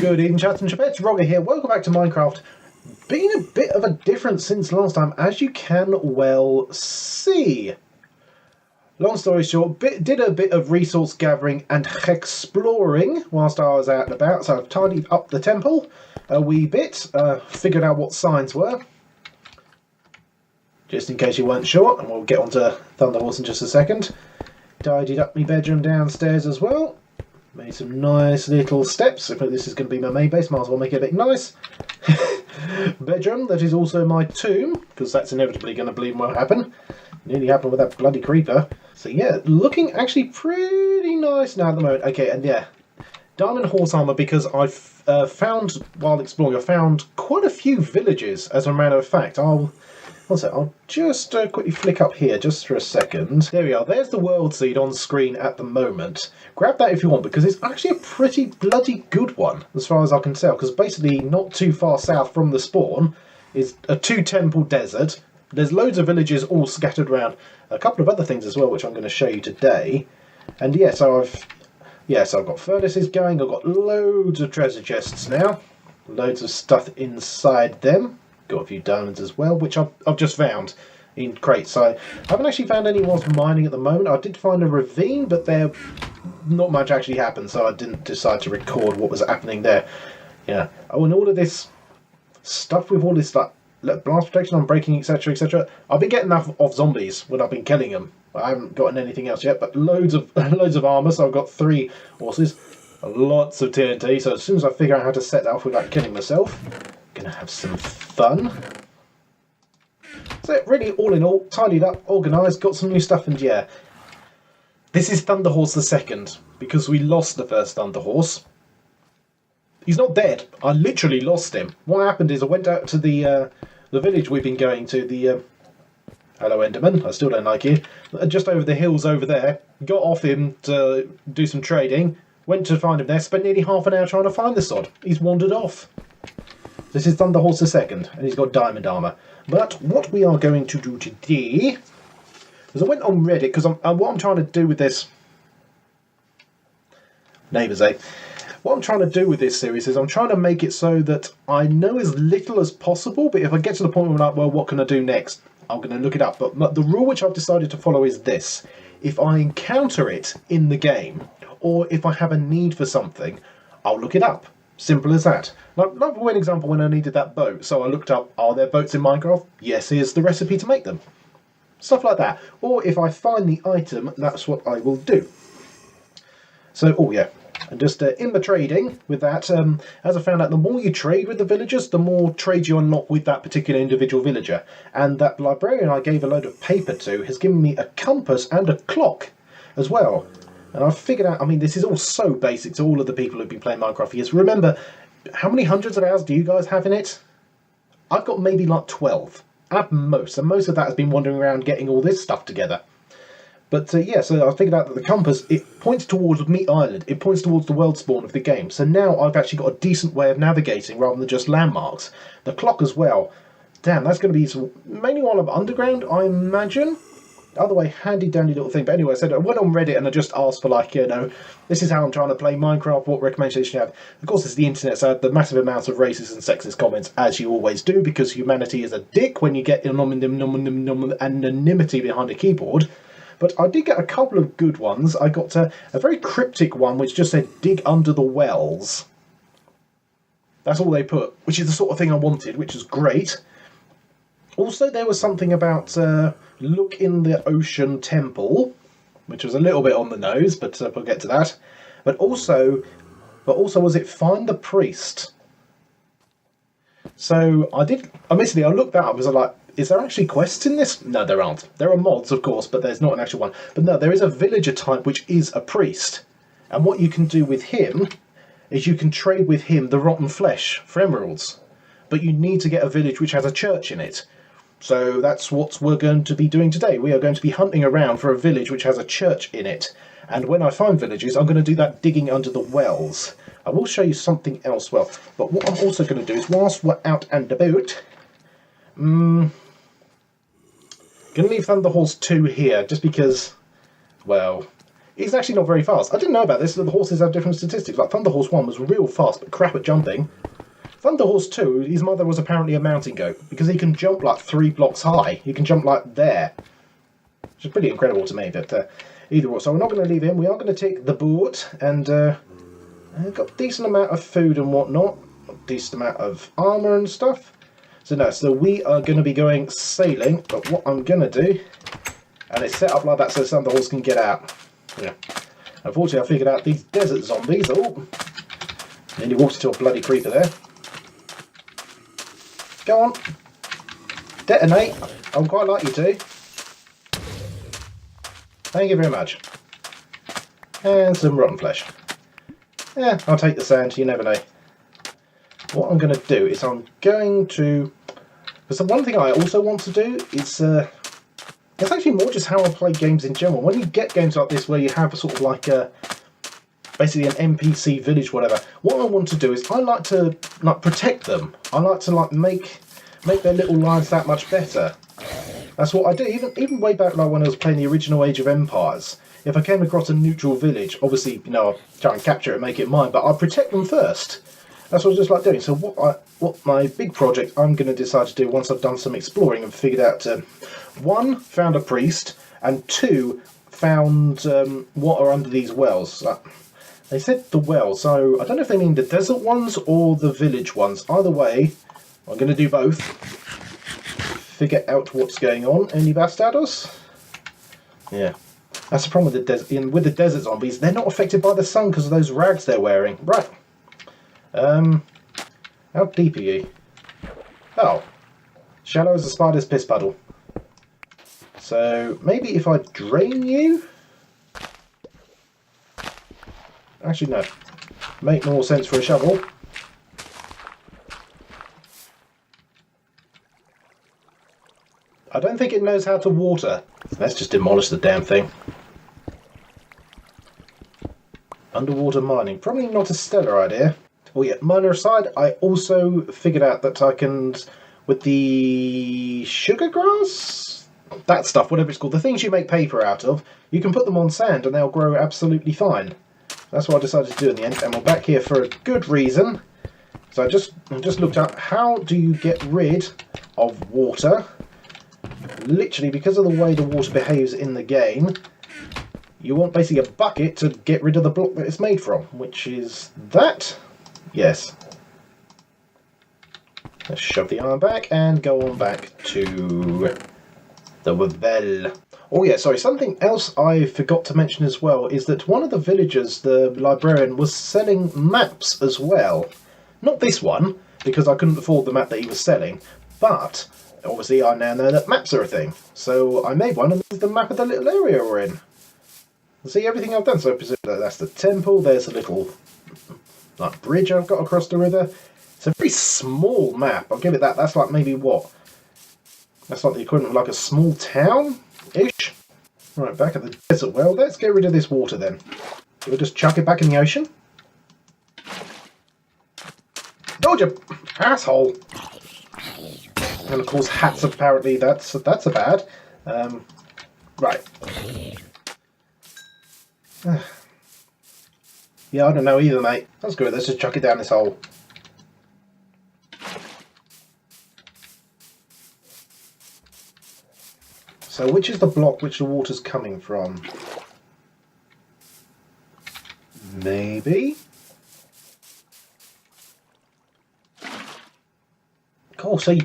Good evening, chaps and chapettes. Roggor here. Welcome back to Minecraft. Been a bit of a difference since last time, as you can well see. Long story short, did a bit of resource gathering and exploring whilst I was out and about. So I've tidied up the temple a wee bit, figured out what signs were, just in case you weren't sure, and we'll get on to Thunderhorse in just a second. Tidied up my bedroom downstairs as well. Made some nice little steps. If this is going to be my main base, might as well make it a bit nice. Bedroom, that is also my tomb, because that's inevitably going to bleed well happen. Nearly happened with that bloody creeper. So yeah, looking actually pretty nice now at the moment. Okay, and yeah, diamond horse armour, because I've found, while exploring, I found quite a few villages, as a matter of fact. I'll just quickly flick up here just for a second. There we are. There's the world seed on screen at the moment. Grab that if you want, because it's actually a pretty bloody good one, as far as I can tell, because basically not too far south from the spawn is a two-temple desert. There's loads of villages all scattered around. A couple of other things as well, which I'm going to show you today. And yeah, so I've got furnaces going. I've got loads of treasure chests now. Loads of stuff inside them. Got a few diamonds as well, which I've just found in crates. So I haven't actually found any more mining at the moment. I did find a ravine, but there not much actually happened, so I didn't decide to record what was happening there. Yeah. Oh, and all of this stuff with all this like blast protection, unbreaking, etc., etc. I've been getting enough of zombies when I've been killing them. I haven't gotten anything else yet, but loads of armor. So I've got 3 horses, lots of TNT. So as soon as I figure out how to set that off without killing myself, gonna have some fun. So really, all in all, tidied up, organised, got some new stuff, and yeah. This is Thunderhorse the second, because we lost the first Thunderhorse. He's not dead. I literally lost him. What happened is I went out to the village we've been going to, the hello Enderman, I still don't like you. Just over the hills over there, got off him to do some trading, went to find him there, spent nearly half an hour trying to find the sod. He's wandered off. This is Thunderhorse the second, and he's got diamond armour. But what we are going to do today is I went on Reddit, because what I'm trying to do with this... Neighbours, eh? What I'm trying to do with this series is I'm trying to make it so that I know as little as possible, but if I get to the point where I'm like, well, what can I do next? I'm going to look it up. But the rule which I've decided to follow is this. If I encounter it in the game, or if I have a need for something, I'll look it up. Simple as that. Like for an example, when I needed that boat, so I looked up, are there boats in Minecraft? Yes, here's the recipe to make them. Stuff like that. Or if I find the item, that's what I will do. So, oh yeah, and just in the trading with that, as I found out, the more you trade with the villagers, the more trade you unlock with that particular individual villager. And that librarian I gave a load of paper to has given me a compass and a clock as well. And I've figured out, I mean, this is all so basic to all of the people who've been playing Minecraft for years. Remember, how many hundreds of hours do you guys have in it? I've got maybe like 12 at most, and most of that has been wandering around getting all this stuff together. But yeah, so I figured out that the compass, it points towards Meat Island, it points towards the world spawn of the game. So now I've actually got a decent way of navigating rather than just landmarks. The clock as well. Damn, that's going to be mainly while I'm underground, I imagine. Other way, handy dandy little thing. But anyway, I said I went on Reddit and I just asked for, like, you know, this is how I'm trying to play Minecraft, what recommendations you have. Of course, it's the internet, so I had the massive amounts of racist and sexist comments, as you always do, because humanity is a dick when you get anonymity behind a keyboard. But I did get a couple of good ones. I got a very cryptic one which just said, dig under the wells. That's all they put, which is the sort of thing I wanted, which is great. Also, there was something about look in the ocean temple, which was a little bit on the nose, but we'll get to that. But also was it find the priest? So I looked that up. I was like, is there actually quests in this? No, there aren't. There are mods, of course, but there's not an actual one. But no, there is a villager type which is a priest, and what you can do with him is you can trade with him the rotten flesh for emeralds. But you need to get a village which has a church in it. So that's what we're going to be doing today. We are going to be hunting around for a village which has a church in it. And when I find villages, I'm going to do that digging under the wells. I will show you something else, well. But what I'm also going to do is, whilst we're out and about, going to leave Thunderhorse 2 here, just because, well, he's actually not very fast. I didn't know about this, that the horses have different statistics. Like Thunderhorse 1 was real fast, but crap at jumping. Thunderhorse 2, his mother was apparently a mountain goat, because he can jump like 3 blocks high. He can jump like there. Which is pretty incredible to me, but either way. So we're not going to leave him. We are going to take the boat, and got a decent amount of food and whatnot. A decent amount of armour and stuff. So no, so we are going to be going sailing, but what I'm going to do, and it's set up like that so Thunderhorse can get out. Yeah. Unfortunately, I figured out these desert zombies. Oh, nearly walked into a bloody creeper there. Go on. Detonate. I would quite like you to. Thank you very much. And some rotten flesh. Yeah, I'll take the sand, you never know. What I'm going to do is I'm going to... Because the one thing I also want to do is... it's actually more just how I play games in general. When you get games like this where you have sort of like a... basically an NPC village, whatever. What I want to do is I like to like protect them. I like to like make their little lives that much better. That's what I do. Even way back like when I was playing the original Age of Empires. If I came across a neutral village, obviously, you know, I'll try and capture it and make it mine, but I'll protect them first. That's what I just like doing. So what my big project I'm going to decide to do once I've done some exploring and figured out, 1, found a priest, and 2, found what are under these wells. They said the wells, so I don't know if they mean the desert ones or the village ones. Either way, I'm going to do both. Figure out what's going on. Any bastardos? Yeah. That's the problem with the desert zombies. They're not affected by the sun because of those rags they're wearing. Right. How deep are you? Oh. Shallow as a spider's piss puddle. So, maybe if I drain you? Actually, no. Make more sense for a shovel. I don't think it knows how to water. Let's just demolish the damn thing. Underwater mining. Probably not a stellar idea. Oh yeah, minor aside, I also figured out that I can, with the sugar grass? That stuff, whatever it's called, the things you make paper out of, you can put them on sand and they'll grow absolutely fine. That's what I decided to do in the end, and we're back here for a good reason. So I just looked up, how do you get rid of water? Literally, because of the way the water behaves in the game, you want basically a bucket to get rid of the block that it's made from, which is that. Yes. Let's shove the iron back and go on back to the well. Oh yeah, sorry, something else I forgot to mention as well is that one of the villagers, the librarian, was selling maps as well. Not this one, because I couldn't afford the map that he was selling, but obviously I now know that maps are a thing. So I made one, and this is the map of the little area we're in. See everything I've done, so I presume that that's the temple, there's a little like bridge I've got across the river. It's a very small map, I'll give it that. That's like maybe what? That's like the equivalent of like a small town-ish. Right, back at the desert well. Let's get rid of this water then. We'll just chuck it back in the ocean. Oh, you asshole! And of course hats, apparently that's a bad. Right. Yeah, I don't know either, mate. That's good, let's just chuck it down this hole. So which is the block which the water's coming from? Maybe? Cool, so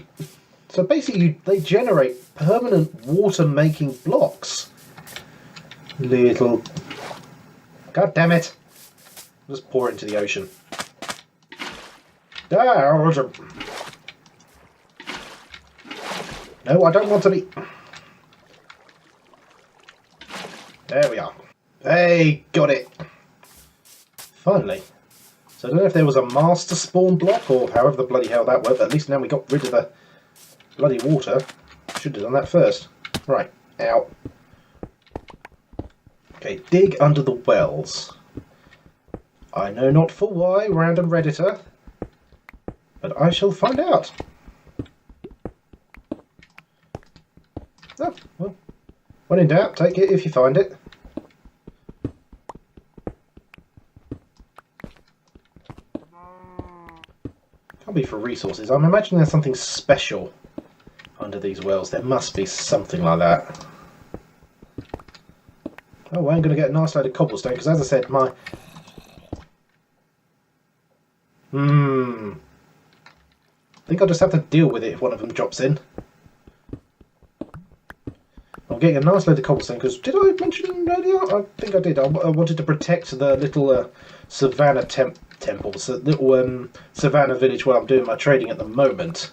basically they generate permanent water-making blocks. Little... God damn it! Just pour it into the ocean. No, I don't want to be... There we are. Hey, got it. Finally. So I don't know if there was a master spawn block or however the bloody hell that worked, but at least now we got rid of the bloody water. Should have done that first. Right, out. Okay, dig under the wells. I know not for why, random redditor, but I shall find out. Oh, well, when in doubt, take it if you find it. Can't be for resources. I'm imagining there's something special under these wells. There must be something like that. Oh, well, I'm going to get a nice load of cobblestone, because as I said, my... I think I'll just have to deal with it if one of them drops in. I'm getting a nice load of cobblestone, because did I mention earlier? I think I did. I wanted to protect the little savannah temples, the little savannah village where I'm doing my trading at the moment.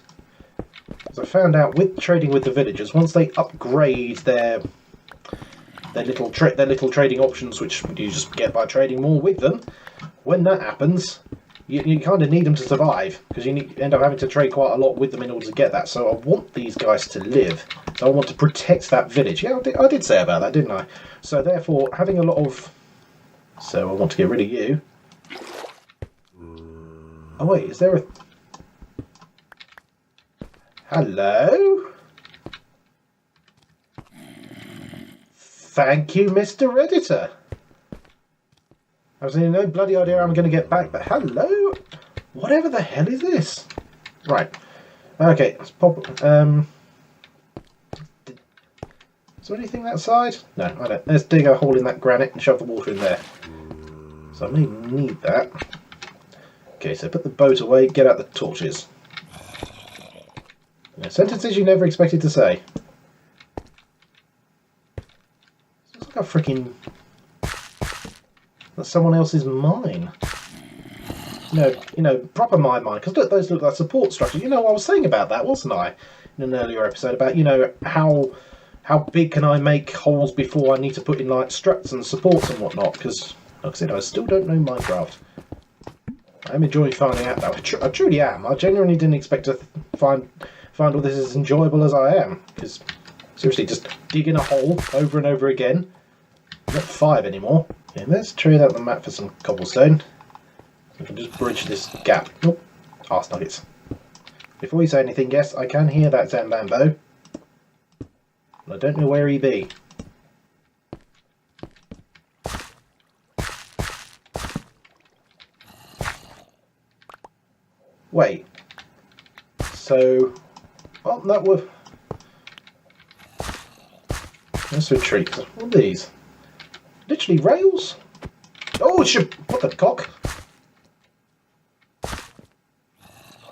As I found out with trading with the villagers, once they upgrade their little trading options, which you just get by trading more with them, when that happens, you kind of need them to survive, because you end up having to trade quite a lot with them in order to get that. So I want these guys to live, so I want to protect that village. Yeah, I did say about that, didn't I? So therefore, having a lot of... So I want to get rid of you. Oh wait, is there a... Hello? Thank you, Mr. Editor. I was in no bloody idea I'm going to get back, but hello? Whatever the hell is this? Right. Okay, let's pop... Is there anything that side? No, I don't. Let's dig a hole in that granite and shove the water in there. So I may need that. Okay, so put the boat away, get out the torches. Sentences you never expected to say. It's like a freaking... That's someone else's mine. You know, proper mine, because look, those look like support structures. You know, I was saying about that, wasn't I? In an earlier episode about, you know, how big can I make holes before I need to put in, like, struts and supports and whatnot, because, like I said, I still don't know Minecraft. I'm enjoying finding out, though. I truly am. I genuinely didn't expect to find all this as enjoyable as I am, because, seriously, just digging a hole over and over again. Not 5 anymore. Okay, let's trade out the map for some cobblestone. So we can just bridge this gap. Nope. Arse nuggets. Before you say anything, yes, I can hear that Zambambo. But I don't know where he be. Wait. So... Oh, that would... Let's retreat. What are these? Literally rails? Oh, what the cock?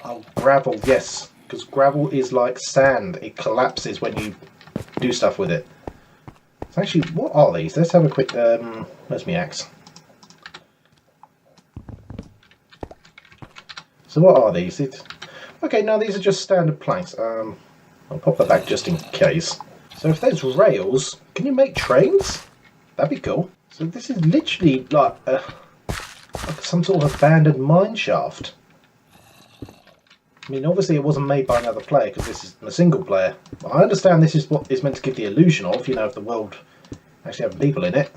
Oh, gravel, yes. Because gravel is like sand. It collapses when you do stuff with it. So actually, what are these? Let's have a quick... where's my axe? So what are these? Okay, now these are just standard planks. I'll pop that back just in case. So if there's rails, can you make trains? That'd be cool. So this is literally like some sort of abandoned mine shaft. I mean, obviously it wasn't made by another player because this is a single player. But I understand this is what it's meant to give the illusion of, you know, of the world actually having people in it.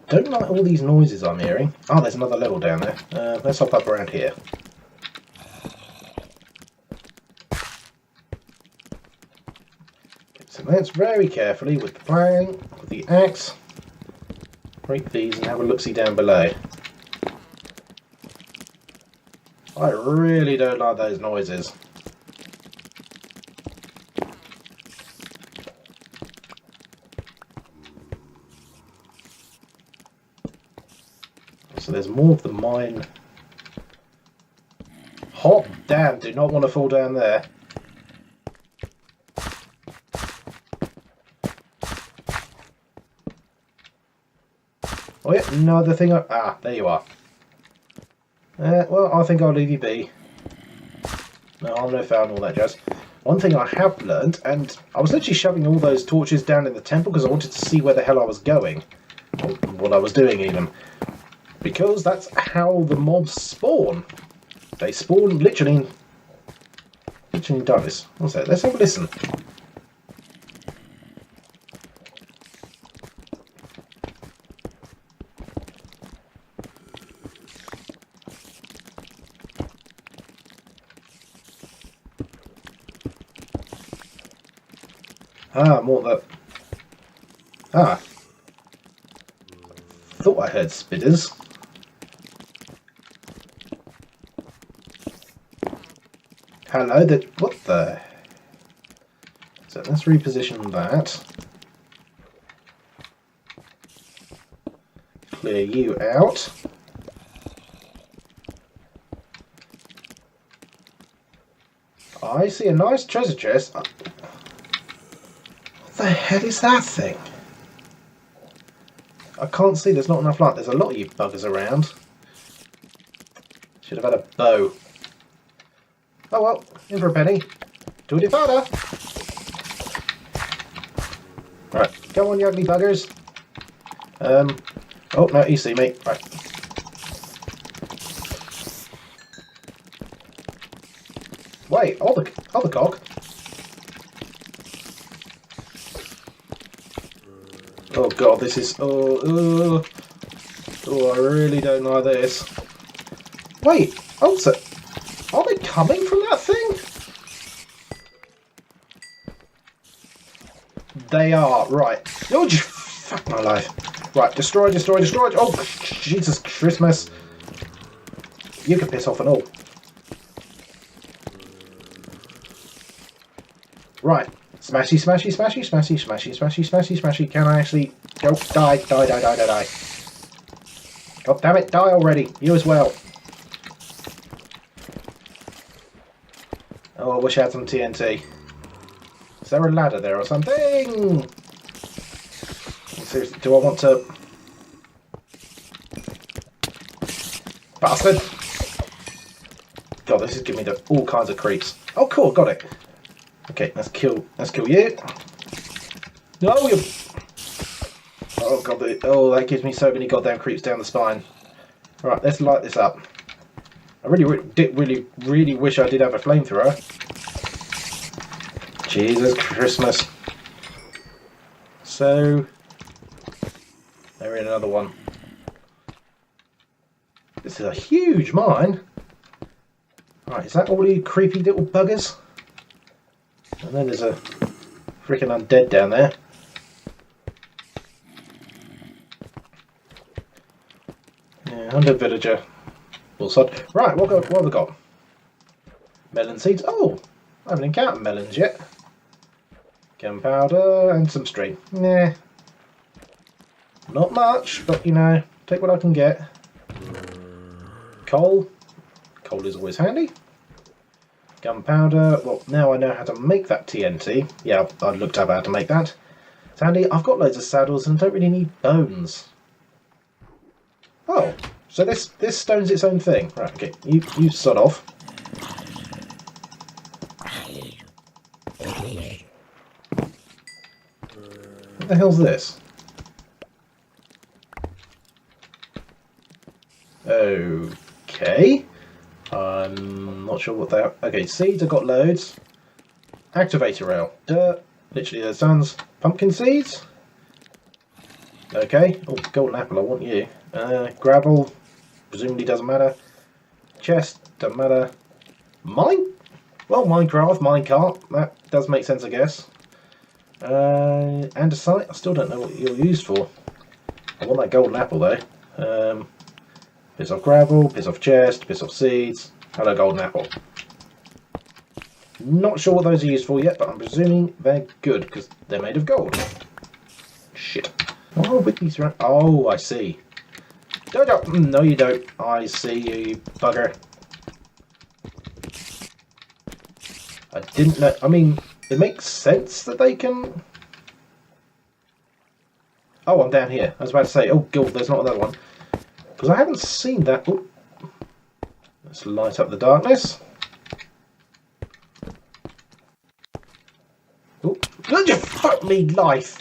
Don't like all these noises I'm hearing. Oh, there's another level down there. Let's hop up around here. So let's very carefully with the plank, with the axe, break these and have a look-see down below. I really don't like those noises. So there's more of the mine. Hot damn, do not want to fall down there. Oh yeah, no other thing. Ah, there you are. Well, I think I'll leave you be. No, I'm no fan of all that jazz. One thing I have learned, and I was literally shoving all those torches down in the temple because I wanted to see where the hell I was going. Or what I was doing even. Because that's how the mobs spawn. They spawn literally in darkness. What's that? Let's have a listen. Ah, more of that. Ah. Thought I heard spitters. Hello, what the? So let's reposition that. Clear you out. I see a nice treasure chest. What the hell is that thing? I can't see, there's not enough light. There's a lot of you buggers around. Should have had a bow. Oh well, in for a penny. To the father. Right, go on you ugly buggers. Oh no, you see me. Right. Wait, hold the cock. Oh god, this is oh I really don't like this. Wait, also, are they coming from that thing? They are, right. Oh, fuck my life. Right, destroy. Oh, Jesus Christmas. You can piss off and all. Right. Smashy. Can I actually go? Die. God damn it, die already. You as well. Oh, I wish I had some TNT. Is there a ladder there or something? Seriously, do I want to... Bastard! God, this is giving me all kinds of creeps. Oh, cool, got it. Okay, let's kill you. No, you... Oh, God, that gives me so many goddamn creeps down the spine. Right, let's light this up. I really wish I did have a flamethrower. Jesus Christmas. So... They're in another one. This is a huge mine. Right, is that all you creepy little buggers? And then there's a freaking undead down there. Yeah, undead villager. Bullsod. Right, what have we got? Melon seeds. Oh, I haven't encountered melons yet. Gunpowder and some string. Nah. Not much, but you know, take what I can get. Coal. Coal is always handy. Gunpowder. Well, now I know how to make that TNT. Yeah, I looked up how to make that. It's handy. I've got loads of saddles and don't really need bones. Oh, so this stone's its own thing. Right, okay, you sod off. What the hell's this? Okay. I'm not sure what they are. Okay, seeds, I've got loads. Activator rail. Dirt. Literally the sun's pumpkin seeds. Okay. Oh, golden apple, I want you. Gravel. Presumably doesn't matter. Chest, doesn't matter. Mine? Well, Minecraft, minecart. That does make sense, I guess. Andesite, I still don't know what you're used for. I want that golden apple though. Piss off gravel, piss off chest, piss off seeds. Hello, golden apple. Not sure what those are used for yet, but I'm presuming they're good because they're made of gold. Shit. Oh, with these around. Oh, I see. No, you don't. I see you, you bugger. I didn't know. I mean, it makes sense that they can. Oh, I'm down here. I was about to say, oh, God, there's not another one. Because I haven't seen that. Ooh. Let's light up the darkness. Oh, you fuck me life!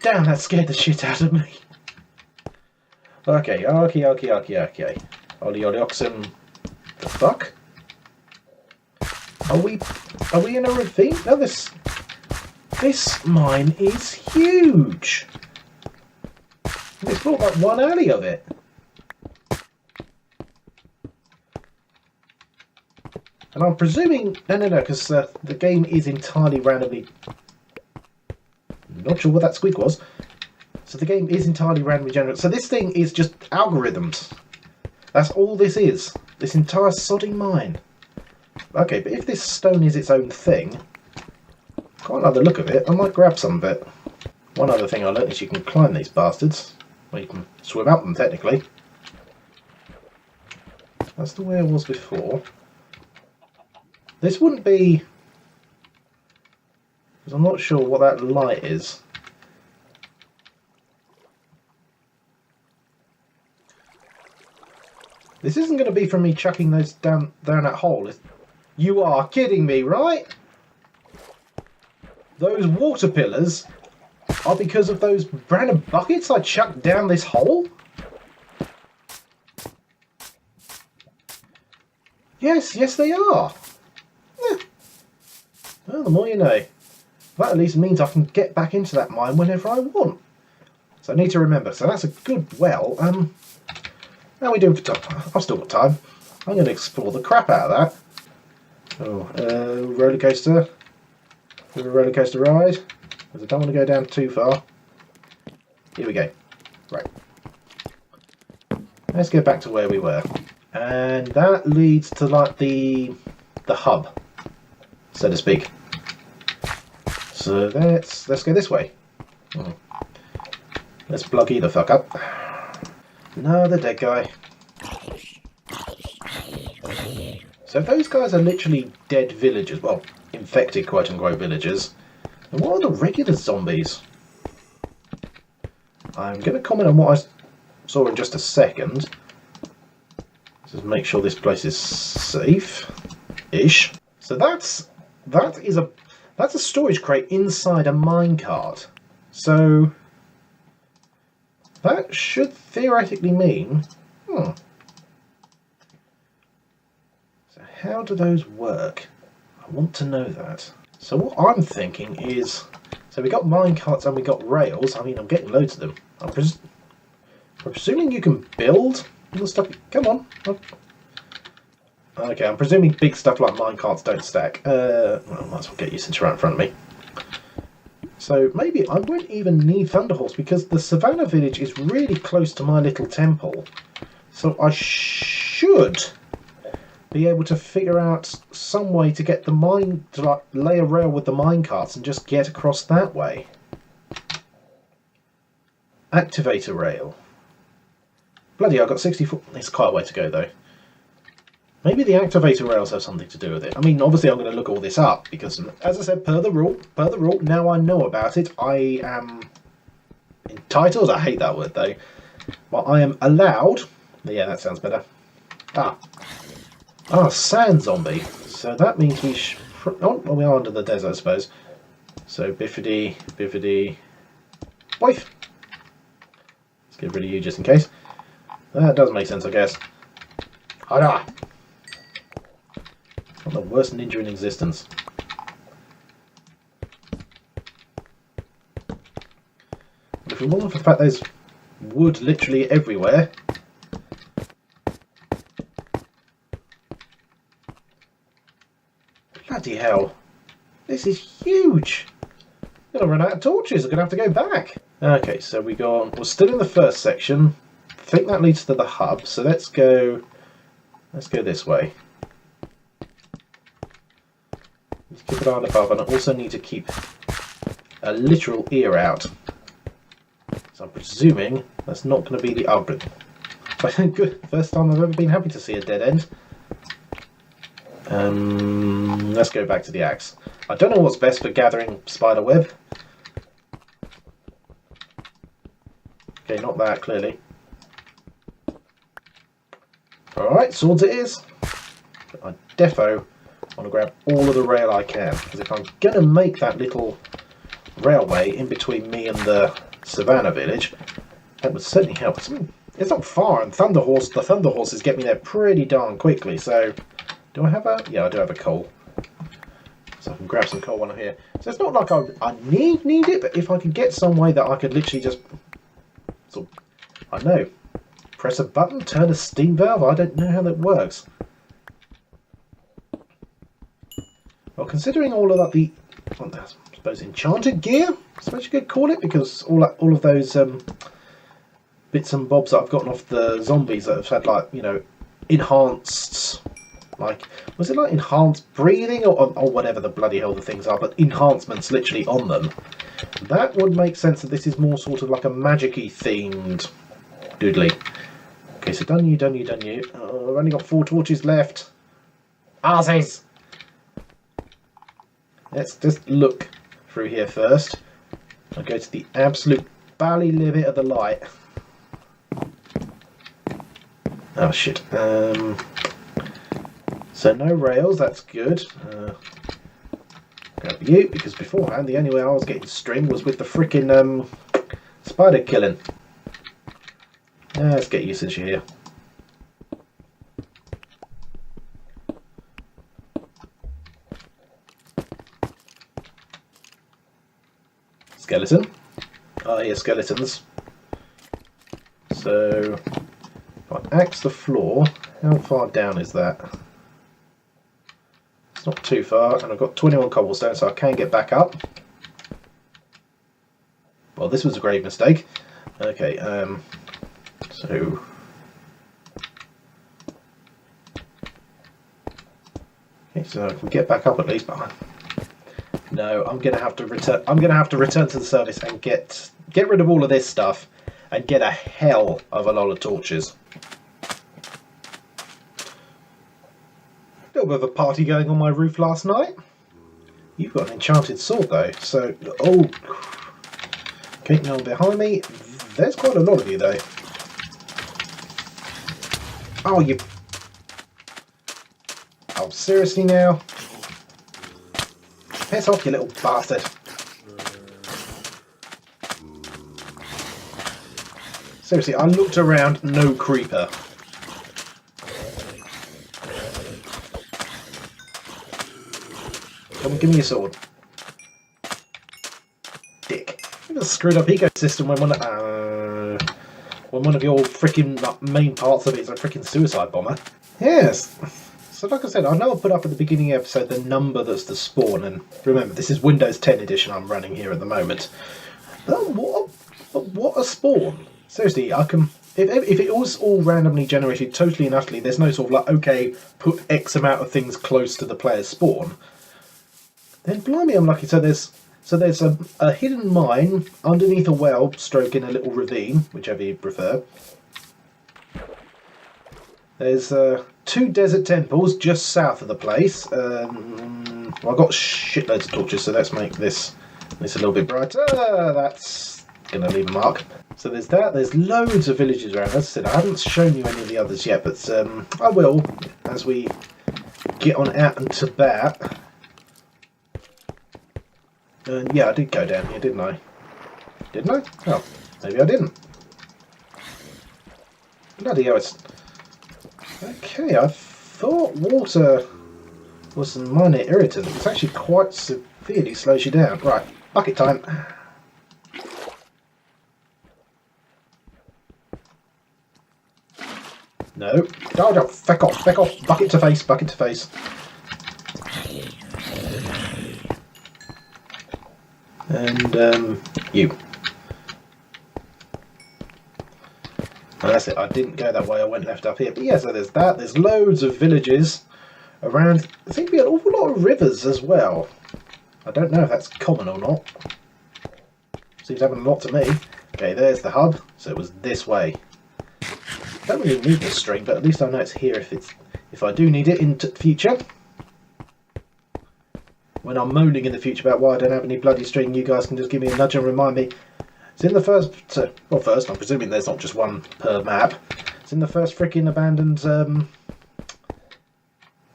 Damn, that scared the shit out of me. Okay. Ollie oxen. The fuck? Are we in a ravine? No, this mine is huge. It's not like one alley of it. And I'm presuming... No, because the game is entirely randomly... Not sure what that squeak was. So the game is entirely randomly generated. So this thing is just algorithms. That's all this is. This entire sodding mine. Okay, but if this stone is its own thing, quite like the look of it, I might grab some of it. One other thing I learned is you can climb these bastards. Well, you can swim up them, technically. That's the way it was before. This wouldn't be... because I'm not sure what that light is. This isn't going to be from me chucking those down that hole. You are kidding me, right? Those water pillars are because of those random buckets I chucked down this hole? Yes, they are. Yeah. Well, the more you know. That at least means I can get back into that mine whenever I want. So I need to remember. So that's a good well. How are we doing for time? I've still got time. I'm going to explore the crap out of that. Oh, roller coaster. A roller coaster ride. Because I don't want to go down too far. Here we go. Right. Let's get back to where we were. And that leads to like the hub, so to speak. So let's go this way. Let's plug the fuck up. No, the dead guy. So if those guys are literally dead villagers, well, infected quote-unquote villagers, then what are the regular zombies? I'm going to comment on what I saw in just a second. Just make sure this place is safe-ish. So that's a storage crate inside a minecart. So that should theoretically mean... So how do those work? I want to know that. So what I'm thinking is... So we got minecarts and we got rails. I mean, I'm getting loads of them. I'm presuming you can build all the stuff... Come on. Okay, I'm presuming big stuff like minecarts don't stack. Well, I might as well get you since you're right in front of me. So maybe I won't even need Thunderhorse because the Savannah village is really close to my little temple. So I should be able to figure out some way to get the mine, to like lay a rail with the minecarts and just get across that way. Activate a rail. Bloody hell, I've got 64. It's quite a way to go though. Maybe the activator rails have something to do with it. I mean, obviously I'm going to look all this up because, as I said, per the rule, now I know about it. I am entitled, I hate that word though, but I am allowed, yeah, that sounds better. Sand zombie. So that means we well, we are under the desert, I suppose. So biffity, boif. Let's get rid of you just in case. That does make sense, I guess. Hada! Not the worst ninja in existence. But if it wasn't for the fact there's wood literally everywhere. Bloody hell. This is huge. I'm going to run out of torches. I'm going to have to go back. Okay, so we're still in the first section. I think that leads to the hub. So let's go this way. Let's keep an eye above, and I also need to keep a literal ear out. So I'm presuming that's not going to be the outbreak. Good. First time I've ever been happy to see a dead end. Let's go back to the axe. I don't know what's best for gathering spider web. Okay, not that, clearly. Alright, swords it is. I defo want to grab all of the rail I can, because if I'm going to make that little railway in between me and the Savannah village, that would certainly help. It's not far, and the Thunderhorses get me there pretty darn quickly, so... Do I have a... Yeah, I do have a coal. So I can grab some coal while I'm here. So it's not like I need it, but if I could get some way that I could literally just... sort of, I don't know. Press a button, turn a steam valve, I don't know how that works. Well, considering all of that, I suppose enchanted gear, I suppose you could call it, because all of those bits and bobs that I've gotten off the zombies that have had, like, you know, enhanced, like, was it like enhanced breathing or whatever the bloody hell the things are, but enhancements literally on them. That would make sense that this is more sort of like a magic-y themed doodly. Okay, so done you. I've only got 4 torches left. Arses! Let's just look through here first. I'll go to the absolute bally limit of the light. Oh shit. So no rails, that's good. Grab you, because beforehand the only way I was getting string was with the frickin' spider killing. Let's get you since you're here. Skeleton. I hear skeletons. So, if I axe the floor, how far down is that? It's not too far, and I've got 21 cobblestone, so I can get back up. Well, this was a grave mistake. Okay, so... Okay, so I can get back up at least, but... No, I'm gonna have to return. I'm gonna have to return to the service and get rid of all of this stuff and get a hell of a lot of torches. A little bit of a party going on my roof last night. You've got an enchanted sword though, so oh. Okay, no one behind me. There's quite a lot of you though. Oh, you. Oh, seriously now. Piss off, you little bastard. Seriously, I looked around, no creeper. Come on, give me your sword. Dick. You've got a screwed up ecosystem when one of your freaking main parts of it is a freaking suicide bomber. Yes. So like I said, I know I put up at the beginning of the episode the number that's the spawn, and remember this is Windows 10 edition I'm running here at the moment. But what a spawn! Seriously, I can if it was all randomly generated totally and utterly, there's no sort of like, okay, put X amount of things close to the player's spawn. Then blimey, I'm lucky. So there's a hidden mine underneath a well, stroke in a little ravine, whichever you prefer. There's 2 desert temples just south of the place. Well, I've got shitloads of torches, so let's make this a little bit brighter. That's going to leave a mark. So there's that. There's loads of villages around. As I said, I haven't shown you any of the others yet, but I will as we get on out and to bat. Yeah, I did go down here, didn't I? Didn't I? Oh, maybe I didn't. Bloody hell, it's... Okay, I thought water was a minor irritant. It's actually quite severely slows you down. Right, bucket time. No. Oh, feck off, feck off. Bucket to face, bucket to face. And, you. And that's it, I didn't go that way, I went left up here. But yeah, so there's that, there's loads of villages around. There seems to be an awful lot of rivers as well. I don't know if that's common or not. Seems to happen a lot to me. Okay, there's the hub, so it was this way. Don't really need this string, but at least I know it's here if I do need it in future. When I'm moaning in the future about why I don't have any bloody string, you guys can just give me a nudge and remind me. It's in the first, well, first, I'm presuming there's not just one per map. It's in the first freaking abandoned,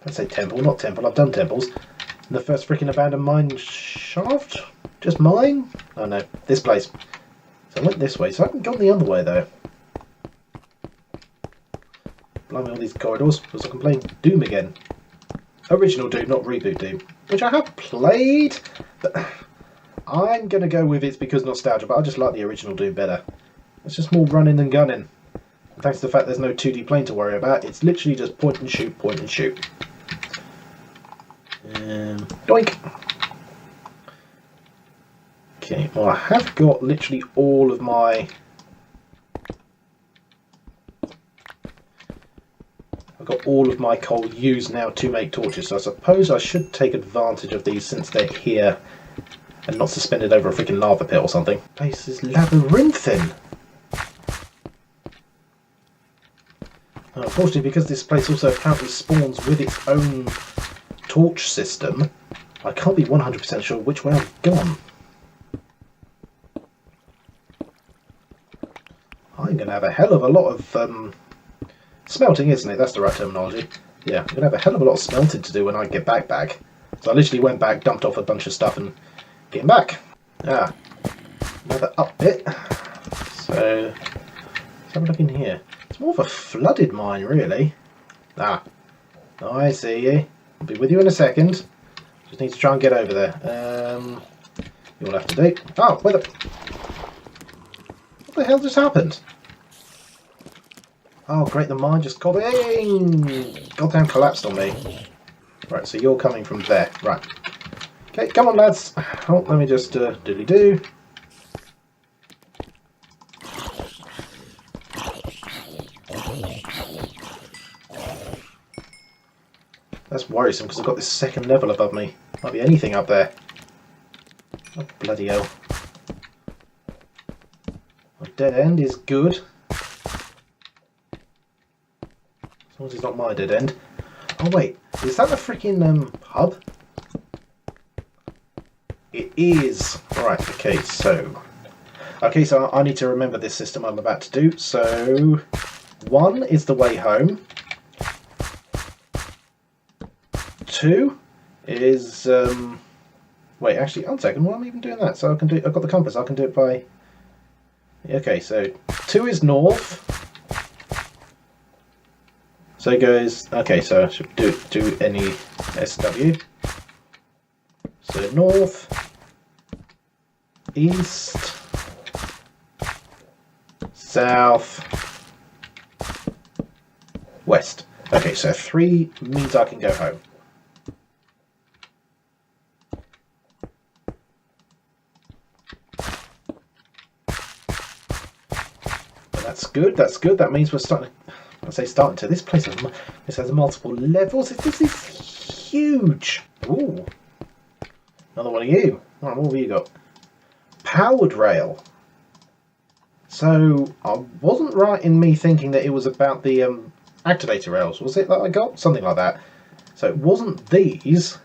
let's say temple, not temple, I've done temples. In the first freaking abandoned mine shaft? Just mine? Oh no, this place. So I went this way, so I haven't gone the other way though. Blimey, all these corridors, because I can play Doom again. Original Doom, not reboot Doom. Which I have played, but... I'm going to go with it's because nostalgia, but I just like the original Doom better. It's just more running and gunning. And thanks to the fact there's no 2D plane to worry about, it's literally just point and shoot, point and shoot. Doink! Okay, well I have got literally all of my... I've got all of my coal used now to make torches, so I suppose I should take advantage of these since they're here and not suspended over a freaking lava pit or something. Place is labyrinthine! Unfortunately, because this place also apparently spawns with its own torch system, I can't be 100% sure which way I've gone. I'm going to have a hell of a lot of smelting, isn't it? That's the right terminology. Yeah, I'm going to have a hell of a lot of smelting to do when I get back. So I literally went back, dumped off a bunch of stuff and getting back. Ah, another up bit. So, let's have a look in here. It's more of a flooded mine, really. Ah, I see you. I'll be with you in a second. Just need to try and get over there. You'll have to do. Oh, what the hell just happened? Oh, great, the mine just goddamn collapsed on me. Right, so you're coming from there. Right. Okay, come on, lads. Oh, let me just doodly-doo. That's worrisome because I've got this second level above me. Might be anything up there. Oh, bloody hell. My dead end is good. As long as it's not my dead end. Oh wait, is that the freaking hub? It is. Right, okay, so I need to remember this system I'm about to do. So 1 is the way home. 2 is wait, actually, one second, why am I even doing that? So I can do, I've got the compass, I can do it by, okay, so 2 is north. So it goes, okay, so I should do any SW. So north, east, south, west. Okay, so 3 means I can go home. That's good. That means we're starting to, I say starting to, this place has multiple levels. This is huge. Ooh. Another one of you. Right, what have you got? Powered rail. So, I wasn't right in me thinking that it was about the activator rails, was it, that I got? Something like that. So it wasn't these.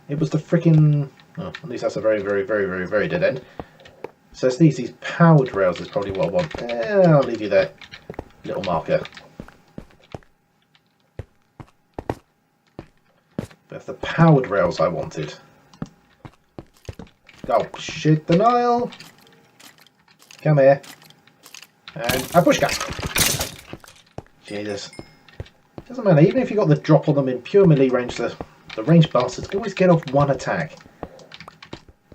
It was the freaking, oh, at least that's a very, very, very, very, very dead end. So it's these powered rails is probably what I want. I'll leave you there. Little marker. But it's the powered rails I wanted. Oh shit, denial! Come here. And a pushka! Jesus. Doesn't matter, even if you got the drop on them in pure melee range, the ranged bastards can always get off one attack.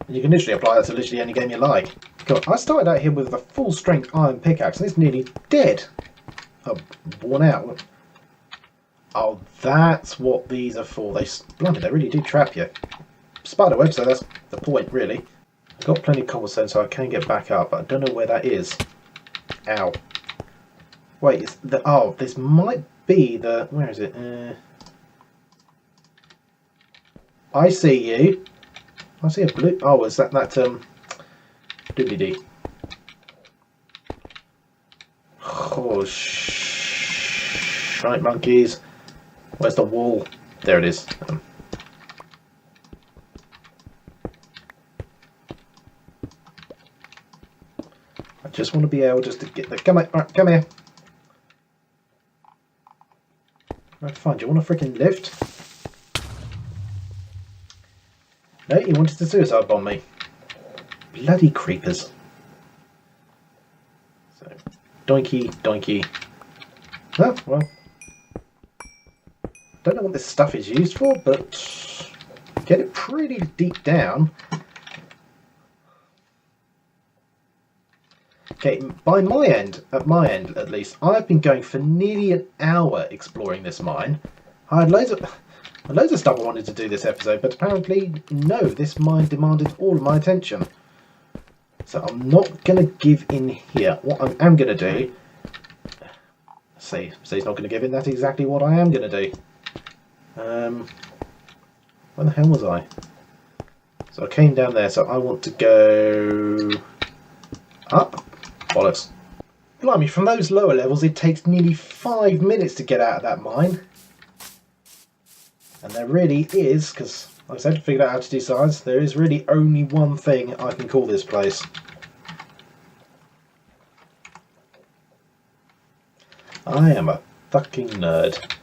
And you can literally apply that to literally any game you like. God, I started out here with a full strength iron pickaxe and it's nearly dead. Oh, worn out. Oh, that's what these are for. Blimey, they really do trap you. Spiderweb, so that's the point, really. I've got plenty of cobblestone, so I can get back up, but I don't know where that is. Ow. Wait, oh, this might be the... Where is it? I see you. I see a blue... Oh, is that doobly-dee. Oh, shite monkeys. Where's the wall? There it is. I just want to be able just to get the... Come here, right, come here. Right, fine. Do you want a freaking lift? No, you wanted to suicide bomb me. Bloody creepers. So, doinky, doinky. Oh, well. Don't know what this stuff is used for, but get it pretty deep down. Okay, at my end at least, I've been going for nearly an hour exploring this mine. I had loads of... And loads of stuff I wanted to do this episode, but apparently, no, this mine demanded all of my attention. So I'm not going to give in here. What I am going to do... See, he's not going to give in. That's exactly what I am going to do. Where the hell was I? So I came down there, so I want to go... up. Bollocks. Blimey, from those lower levels it takes nearly 5 minutes to get out of that mine. And there really is, because like I said, figured out how to do science, there is really only one thing I can call this place. I am a fucking nerd.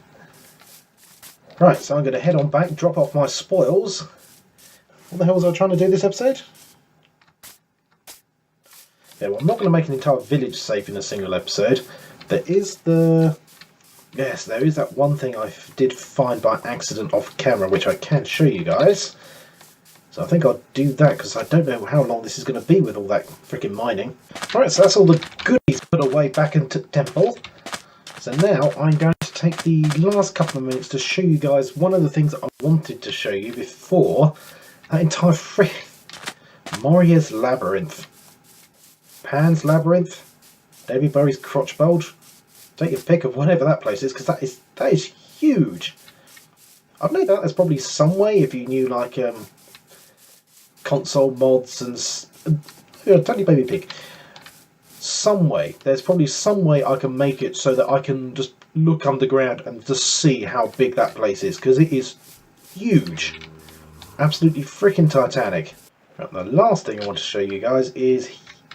Right, so I'm going to head on back, drop off my spoils. What the hell was I trying to do this episode? Yeah, well, I'm not going to make an entire village safe in a single episode. There is the... Yes, there is that one thing I did find by accident off camera, which I can show you guys. So I think I'll do that, because I don't know how long this is going to be with all that freaking mining. Right, so that's all the goodies put away back into temple. So now I'm going to take the last couple of minutes to show you guys one of the things that I wanted to show you before that entire Moria's Labyrinth. Pan's Labyrinth, David Bowie's Crotch Bulge. Take your pick of whatever that place is, because that is huge. I've no doubt there's probably some way, if you knew like console mods and tiny baby pig. There's probably some way I can make it so that I can just look underground and just see how big that place is, because it is huge, absolutely freaking titanic. Right, the last thing I want to show you guys is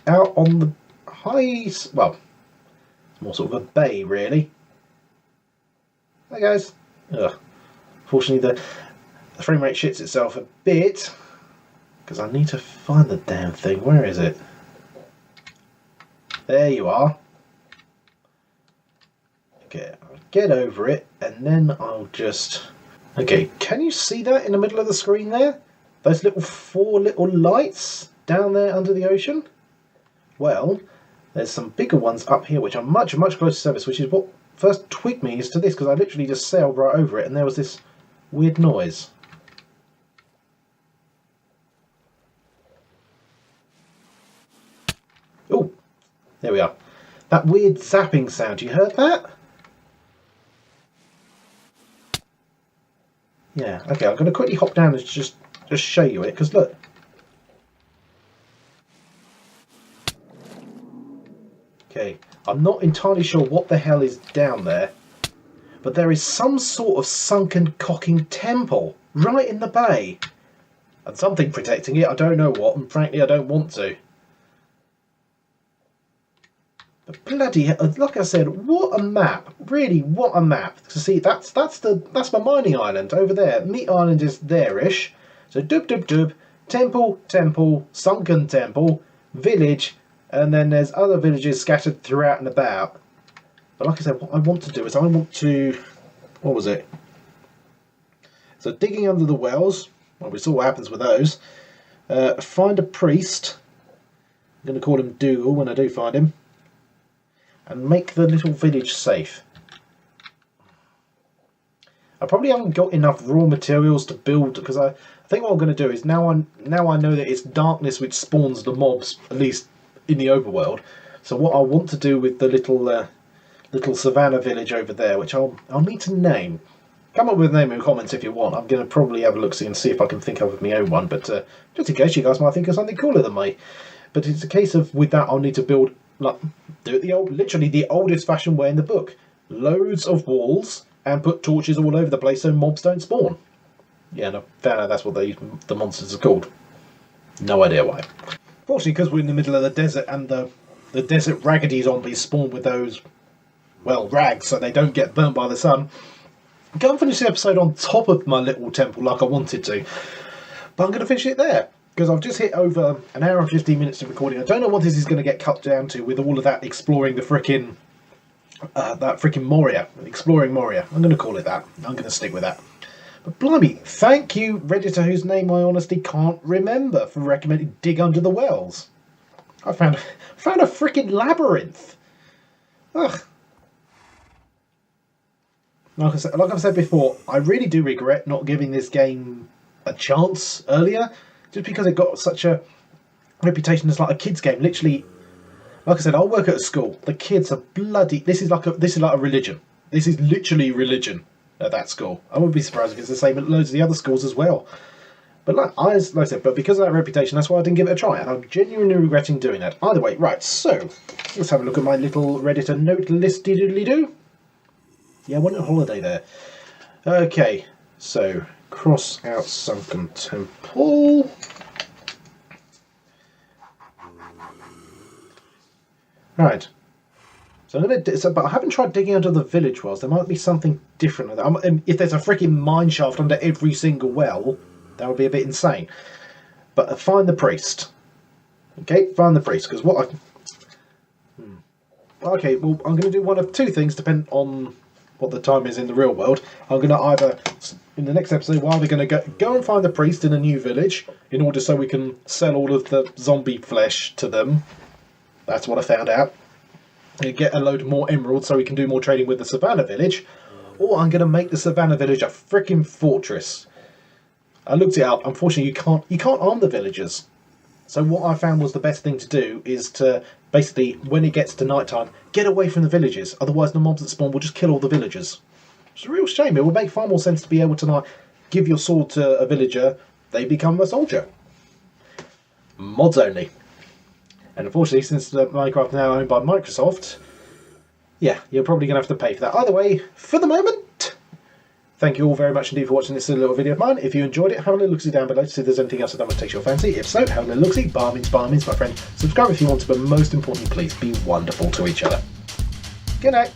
out on the high, well, it's more sort of a bay really. Hey guys. Ugh. Fortunately the frame rate shits itself a bit, because I need to find the damn thing. Where is it? There you are. Okay, I'll get over it and then I'll just... Okay, can you see that in the middle of the screen there? Those four little lights down there under the ocean? Well, there's some bigger ones up here which are much, much closer to surface, which is what first twigged me as to this, because I literally just sailed right over it and there was this weird noise. Oh, there we are. That weird zapping sound, you heard that? Yeah, okay, I'm going to quickly hop down and just show you it, because look. Okay, I'm not entirely sure what the hell is down there, but there is some sort of sunken cocking temple right in the bay. And something protecting it, I don't know what, and frankly I don't want to. But bloody hell, like I said, what a map. Really, what a map. To see, that's my mining island over there. Meat Island is there-ish. So dub, temple, sunken temple, village, and then there's other villages scattered throughout and about. But like I said, what I want to do is I want to... What was it? So digging under the wells. Well, we saw what happens with those. Find a priest. I'm going to call him Dougal when I do find him. And make the little village safe. I probably haven't got enough raw materials to build, because I think what I'm going to do is now I know that it's darkness which spawns the mobs, at least in the overworld. So what I want to do with the little savannah village over there, which I'll need to name. Come up with a name in the comments if you want. I'm going to probably have a look see and see if I can think of my own one, but just in case you guys might think of something cooler than me. But it's a case of with that I'll need to build, like, do it literally the oldest fashioned way in the book. Loads of walls and put torches all over the place so mobs don't spawn. Yeah, no, found out that's what the monsters are called. No idea why. Fortunately, because we're in the middle of the desert and the desert raggedy zombies spawn with those, well, rags so they don't get burnt by the sun. I'm going to finish the episode on top of my little temple like I wanted to. But I'm going to finish it there, because I've just hit over an hour and 15 minutes of recording. I don't know what this is going to get cut down to with all of that exploring the frickin' that frickin' MORIA. Exploring MORIA. I'm going to call it that. I'm going to stick with that. But blimey, thank you, Redditor, whose name I honestly can't remember, for recommending Dig Under the Wells. I found a frickin' labyrinth. Ugh. like I've said before, I really do regret not giving this game a chance earlier, just because it got such a reputation as like a kids' game. Literally, like I said, I work at a school. The kids are bloody. This is like a religion. This is literally religion at that school. I wouldn't be surprised if it's the same at loads of the other schools as well. But like I said, but because of that reputation, that's why I didn't give it a try, and I'm genuinely regretting doing that. Either way, right, so let's have a look at my little Redditor note listy-doodly-doo. Yeah, I went on holiday there. Okay, so cross out Sunken Temple. Right. So I'm gonna. But I haven't tried digging under the village wells. There might be something different. If there's a freaking mine shaft under every single well, that would be a bit insane. But find the priest. Okay, find the priest. Because what I... Okay, well, I'm going to do one of two things, depending on what the time is in the real world. I'm going to either, in the next episode, we're either going to go and find the priest in a new village, in order so we can sell all of the zombie flesh to them. That's what I found out. And get a load more emeralds so we can do more trading with the Savannah village. Or I'm going to make the Savannah village a freaking fortress. I looked it up. Unfortunately, you can't arm the villagers. So what I found was the best thing to do is to basically, when it gets to night time, get away from the villages. Otherwise, the mobs that spawn will just kill all the villagers. It's a real shame. It would make far more sense to be able to like give your sword to a villager. They become a soldier. Mods only. And unfortunately, since Minecraft is now owned by Microsoft, yeah, you're probably going to have to pay for that. Either way, for the moment, thank you all very much indeed for watching this little video of mine. If you enjoyed it, have a little look-see down below to see if there's anything else that takes your fancy. If so, have a little look-see. Bar means, my friend. Subscribe if you want to, but most importantly, please be wonderful to each other. Good night.